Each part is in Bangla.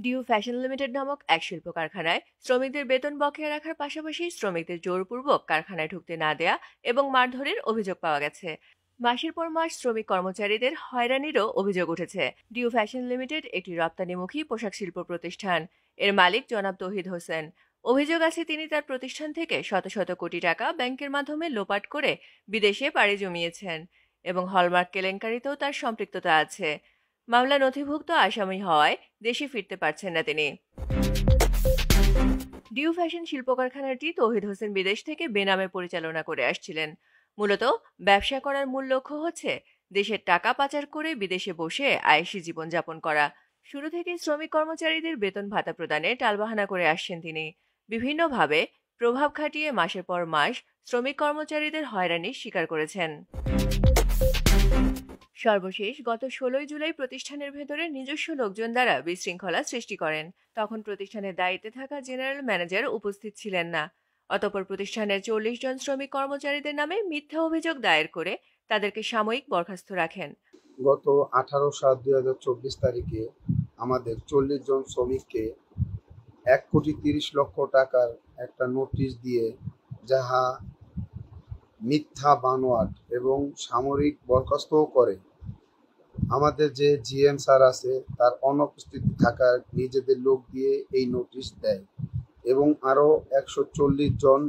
ডিউ ফ্যাশন লিমিটেড নামক এক শিল্প কারখানায় শ্রমিকদের বেতন বকেয়া রাখার পাশাপাশি শ্রমিকদের জোরপূর্বক কারখানায় ঢুকতে না দেয়া এবং মারধরের অভিযোগ পাওয়া গেছে। মাসের পর মাস শ্রমিক কর্মচারীদের হয়রানিরও অভিযোগ উঠেছে। ডিউ ফ্যাশন লিমিটেড একটি রপ্তানিমুখী পোশাক শিল্প প্রতিষ্ঠান। এর মালিক জনাব তৌহিদ হোসেন। অভিযোগ আছে তিনি তার প্রতিষ্ঠান থেকে শত শত কোটি টাকা ব্যাংকের মাধ্যমে লোপাট করে বিদেশে পাড়ি জমিয়েছেন এবং হলমার্ক কেলেঙ্কারিতেও তার সম্পৃক্ততা আছে। মামলা নথিভুক্ত আসামি হওয়ায় দেশে ফিরতে পারছেন না তিনি। ডিউ ফ্যাশন শিল্প কারখানাটি তৌহিদ হোসেন বিদেশ থেকে বেনামে পরিচালনা করে আসছিলেন। মূলত ব্যবসা করার মূল লক্ষ্য হচ্ছে দেশের টাকা পাচার করে বিদেশে বসে আয়েশি জীবনযাপন করা। শুরু থেকে শ্রমিক কর্মচারীদের বেতন ভাতা প্রদানে টালবাহানা করে আসছেন তিনি। বিভিন্নভাবে প্রভাব খাটিয়ে মাসের পর মাস শ্রমিক কর্মচারীদের হয়রানির শিকার করেছেন। সর্বশেষ গত ১৬ জুলাই প্রতিষ্ঠানের ভেতরে নিজস্ব লোকজন দ্বারা বিশৃঙ্খলা সৃষ্টি করেন। তখন প্রতিষ্ঠানের দায়িত্বে থাকা জেনারেল ম্যানেজার উপস্থিত ছিলেন না। অতঃপর প্রতিষ্ঠানের ৪০ জন শ্রমিক কর্মচারীদের নামে মিথ্যা অভিযোগ দায়ের করে তাদেরকে সাময়িক বরখাস্ত রাখেন। গত ১৮/৭/২০২৪ তারিখে আমাদের ৪০ জন শ্রমিককে ১,৩০,০০,০০০ টাকার একটা নোটিশ দিয়ে যাহা মিথ্যা বানোয়াট এবং সাময়িক বরখাস্তও করে। আমাদের যে জিএম স্যার আছে তার অনুপস্থিতি থাকার নিজেদের লোক দিয়ে এই নোটিশ দেয় এবং আরও ১৪০ জন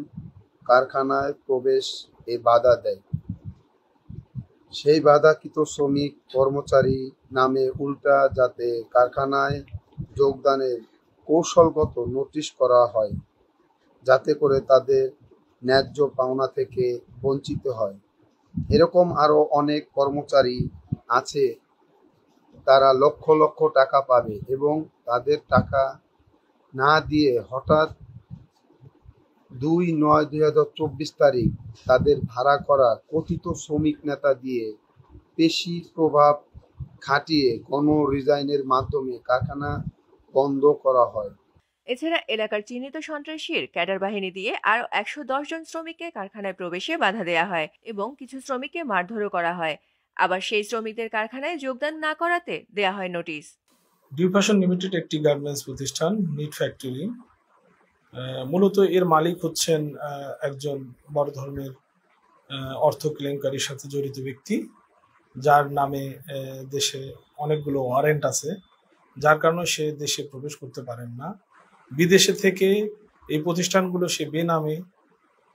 কারখানায় প্রবেশ এ বাধা দেয়। সেই বাধাকৃত শ্রমিক কর্মচারী নামে উল্টা যাতে কারখানায় যোগদানের কৌশলগত নোটিশ করা হয়, যাতে করে তাদের ন্যায্য পাওনা থেকে বঞ্চিত হয়। এরকম আরও অনেক কর্মচারী আছে, তারা লক্ষ লক্ষ টাকা পাবে এবং তাদের টাকা না দিয়ে হঠাৎ ২/৯/২০২৪ তারিখ তাদের ভাড়া করা কথিত শ্রমিক নেতা দিয়ে পেশি প্রভাব খাটিয়ে গণ রিজাইনের মাধ্যমে কারখানা বন্ধ করা হয়। এছাড়া এলাকার চিহ্নিত সন্ত্রাসীর ক্যাডার বাহিনী দিয়ে আরও ১১০ জন শ্রমিককে কারখানায় প্রবেশে বাধা দেয়া হয় এবং কিছু শ্রমিককে মারধরও করা হয়। আবার সেই শ্রমিকদের কারখানায় যোগদান না করাতে দেয়া হয় নোটিশ। ডিউ ফ্যাশন লিমিটেড একটি গার্মেন্টস প্রতিষ্ঠান, নিট ফ্যাক্টরি। মূলত এর মালিক হচ্ছেন একজন বড় ধরনের অর্থ কেলেঙ্কারির সাথে জড়িত ব্যক্তি, যার নামে দেশে অনেকগুলো ওয়ারেন্ট আছে, যার কারণে সে দেশে প্রবেশ করতে পারেন না। বিদেশে থেকে এই প্রতিষ্ঠানগুলো সে বেনামে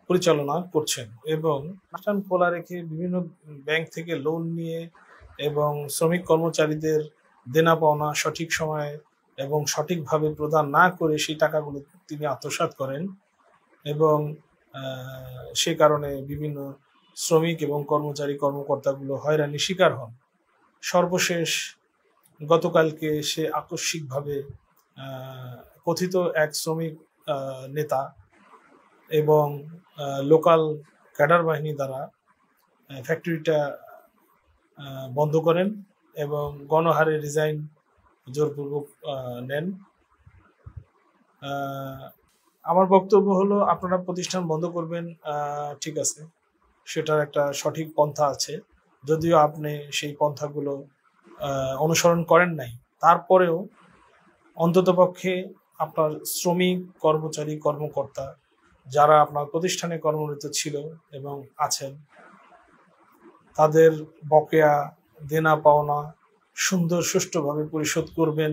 পরিচালনা করছেন এবং প্রতিষ্ঠান খোলা রেখে বিভিন্ন ব্যাংক থেকে লোন নিয়ে এবং শ্রমিক কর্মচারীদের দেনা পাওনা সঠিক সময়ে এবং সঠিকভাবে প্রদান না করে সেই টাকাগুলো তিনি আত্মসাৎ করেন এবং সে কারণে বিভিন্ন শ্রমিক এবং কর্মকর্তাগুলো হয়রানির শিকার হন। সর্বশেষ গতকালকে সে আকস্মিকভাবে কথিত এক শ্রমিক নেতা এবং লোকাল ক্যাডার বাহিনী দ্বারা ফ্যাক্টরিটা বন্ধ করেন এবং গণহারে রিজাইন জোরপূর্বক নেন। আমার বক্তব্য হলো, আপনারা প্রতিষ্ঠান বন্ধ করবেন, ঠিক আছে, সেটার একটা সঠিক পন্থা আছে, যদিও আপনি সেই পন্থাগুলো অনুসরণ করেন নাই। তারপরেও অন্ততপক্ষে আপনার শ্রমিক কর্মচারী কর্মকর্তা যারা আপনার প্রতিষ্ঠানে কর্মরত ছিল এবং আছেন, তাদের বকেয়া দেনা পাওনা সুষ্ঠুভাবে পরিশোধ করবেন।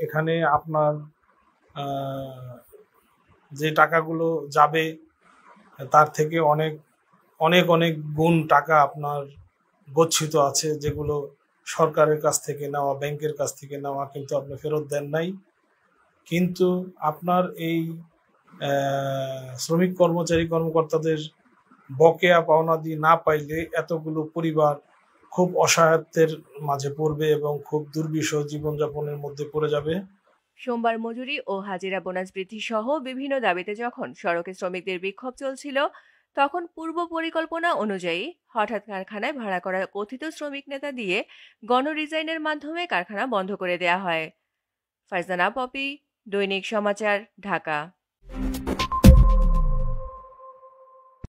এখানে আপনার যে টাকাগুলো যাবে তার থেকে অনেক অনেক অনেক গুণ টাকা আপনার গচ্ছিত আছে, যেগুলো সরকারের কাছ থেকে নেওয়া, ব্যাংকের কাছ থেকে নেওয়া, কিন্তু আপনি ফেরত দেন নাই। কিন্তু আপনার এই শ্রমিক কর্মচারী কর্মকর্তাদের বকেয়া পাওনা দিয়ে না পাইলে এতগুলো পরিবার খুব অসহায়ত্বের মাঝে পড়বে এবং খুব দুর্বিষহ জীবনযাপনের মধ্যে পড়ে যাবে। সোমবার মজুরি ও হাজিরা বোনাস বৃদ্ধি সহ বিভিন্ন দাবিতে যখন সড়কে শ্রমিকদের বিক্ষোভ চলছিল, তখন পূর্ব পরিকল্পনা অনুযায়ী হঠাৎ কারখানায় ভাড়া করা কথিত শ্রমিক নেতা দিয়ে গণ রিজাইনের মাধ্যমে কারখানা বন্ধ করে দেয়া হয়। ফারজানা পপি, দৈনিক সমাচার, ঢাকা।